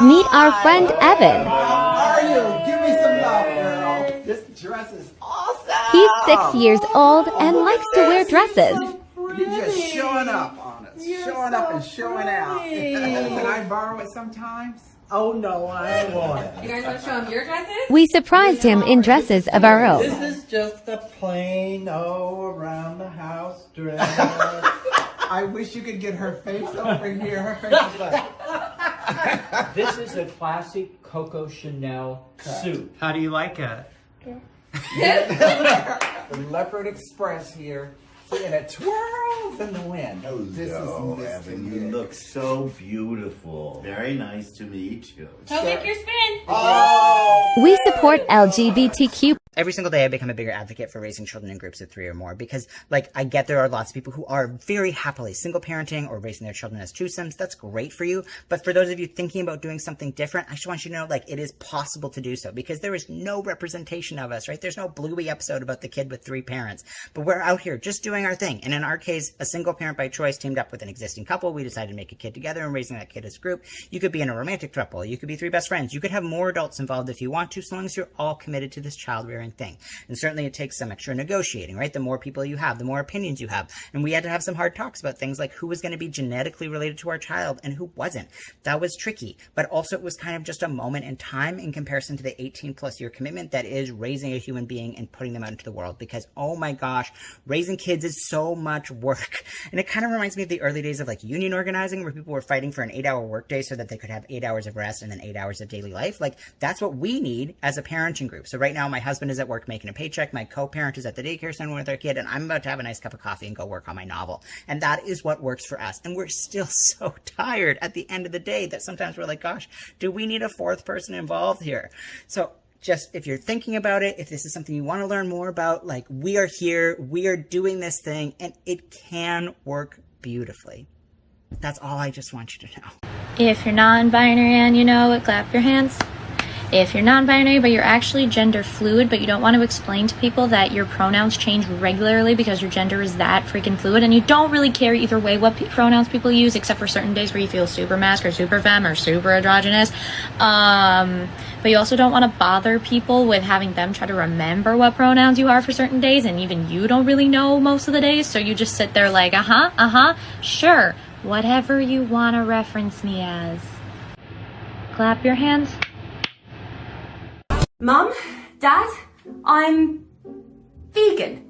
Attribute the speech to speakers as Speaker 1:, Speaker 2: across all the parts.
Speaker 1: Meet our friend Evan.
Speaker 2: How are you? Give me some love, girl. This dress is awesome.
Speaker 1: He's 6 years old and likes to wear dresses.
Speaker 2: You're just showing up on us. Showing up and showing out. Can I borrow it sometimes? Oh, no, I won't.
Speaker 3: You guys want to show him your dresses?
Speaker 1: We surprised him in dresses of our own.
Speaker 2: This is just a plain, around the house dress. I wish you could get her face over here. Her face is like...
Speaker 4: This is a classic Coco Chanel suit.
Speaker 5: How do you like it?
Speaker 2: The Leopard Express here. See, and it twirls in the wind.
Speaker 6: Oh,
Speaker 2: This
Speaker 6: no,
Speaker 2: is
Speaker 6: Evan, you look so beautiful. Very nice to meet you.
Speaker 3: Don't make your spin.
Speaker 2: Oh!
Speaker 1: We support LGBTQ.
Speaker 7: Every single day I become a bigger advocate for raising children in groups of 3 or more because, like, I get there are lots of people who are very happily single parenting or raising their children as twosomes. That's great for you. But for those of you thinking about doing something different, I just want you to know, like, it is possible to do so because there is no representation of us, right? There's no Bluey episode about the kid with 3 parents. But we're out here just doing our thing. And in our case, a single parent by choice teamed up with an existing couple. We decided to make a kid together and raising that kid as a group. You could be in a romantic throuple. You could be 3 best friends. You could have more adults involved if you want to, so long as you're all committed to this child-rearing thing. And certainly it takes some extra negotiating, right? The more people you have, the more opinions you have. And we had to have some hard talks about things like who was going to be genetically related to our child and who wasn't. That was tricky. But also it was kind of just a moment in time in comparison to the 18+ year commitment that is raising a human being and putting them out into the world. Because, oh my gosh, raising kids is so much work. And it kind of reminds me of the early days of like union organizing where people were fighting for an 8-hour workday so that they could have 8 hours of rest and then 8 hours of daily life. Like, that's what we need as a parenting group. So right now my husband is at work making a paycheck. My co-parent is at the daycare center with our kid, and I'm about to have a nice cup of coffee and go work on my novel. And that is what works for us. And we're still so tired at the end of the day that sometimes we're like, gosh, do we need a 4th person involved here? So just if you're thinking about it, if this is something you want to learn more about, like, we are here, we are doing this thing, and it can work beautifully. That's all I just want you to know.
Speaker 8: If you're non-binary and you know it, clap your hands. If you're non-binary but you're actually gender fluid but you don't want to explain to people that your pronouns change regularly because your gender is that freaking fluid and you don't really care either way what pronouns people use except for certain days where you feel super masc or super femme or super androgynous, but you also don't want to bother people with having them try to remember what pronouns you are for certain days, and even you don't really know most of the days, so you just sit there like sure, whatever you want to reference me as. Clap your hands.
Speaker 3: Mum, Dad, I'm vegan.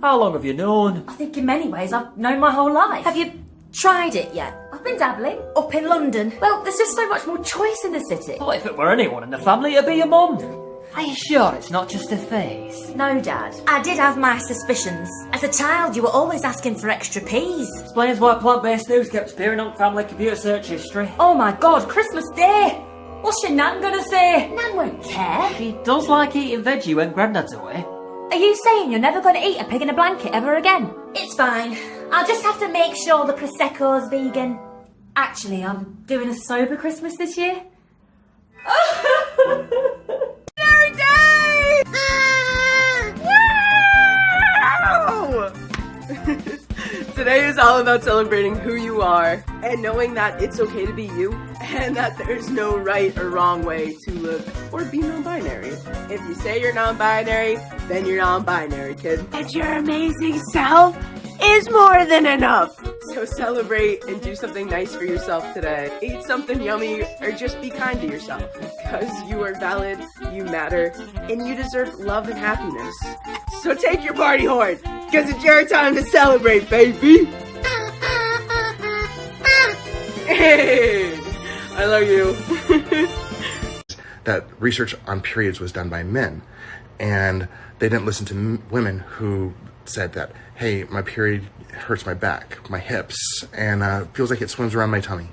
Speaker 4: How long have you known?
Speaker 3: I think in many ways I've known my whole life. Have you tried it yet? I've been dabbling. Up in London. Well, there's just so much more choice in the city.
Speaker 4: Well, if it were anyone in the family, it'd be your mum. Are you sure it's not just a phase?
Speaker 3: No, Dad. I did have my suspicions. As a child, you were always asking for extra peas.
Speaker 4: Explains why plant-based news kept appearing on family computer search history.
Speaker 3: Oh my God, Christmas Day! What's your nan gonna say? Nan won't care.
Speaker 4: She does like eating veggie when Grandad's away.
Speaker 3: Are you saying you're never gonna eat a pig in a blanket ever again? It's fine. I'll just have to make sure the Prosecco's vegan. Actually, I'm doing a sober Christmas this year. Merry day!
Speaker 9: Wow! Today is all about celebrating who you are and knowing that it's okay to be you and that there's no right or wrong way to live or be non-binary. If you say you're non-binary, then you're non-binary, kid. And your amazing self is more than enough. So celebrate and do something nice for yourself today. Eat something yummy or just be kind to yourself because you are valid, you matter, and you deserve love and happiness. So take your party horn because it's your time to celebrate, baby. Hey, I love you.
Speaker 10: That research on periods was done by men, and they didn't listen to women who said that, hey, my period hurts my back, my hips, and feels like it swims around my tummy.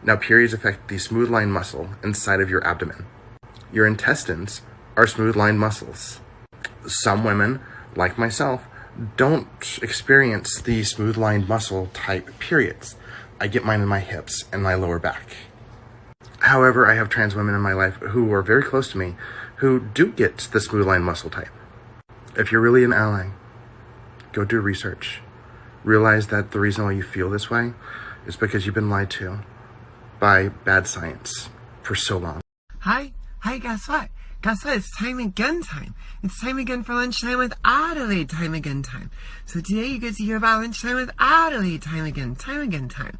Speaker 10: Now, periods affect the smooth line muscle inside of your abdomen. Your intestines are smooth line muscles. Some women, like myself, don't experience the smooth line muscle type periods. I get mine in my hips and my lower back. However, I have trans women in my life who are very close to me who do get the smooth line muscle type. If you're really an ally, go do research. Realize that the reason why you feel this way is because you've been lied to. by bad science for so long.
Speaker 5: Hi, guess what? Guess what? It's time again time. It's time again for lunchtime with Adelaide time again time. So today you get to hear about lunchtime with Adelaide time again time.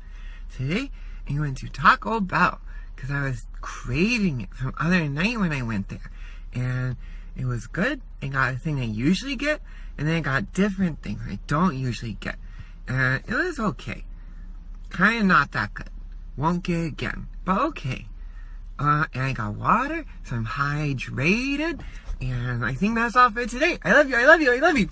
Speaker 5: Today I'm going to Taco Bell because I was craving it from other night when I went there. And it was good. I got a thing I usually get, and then I got different things I don't usually get. And it was okay. Kind of not that good. Won't get it again, but okay. And I got water, so I'm hydrated. And I think that's all for today. I love you.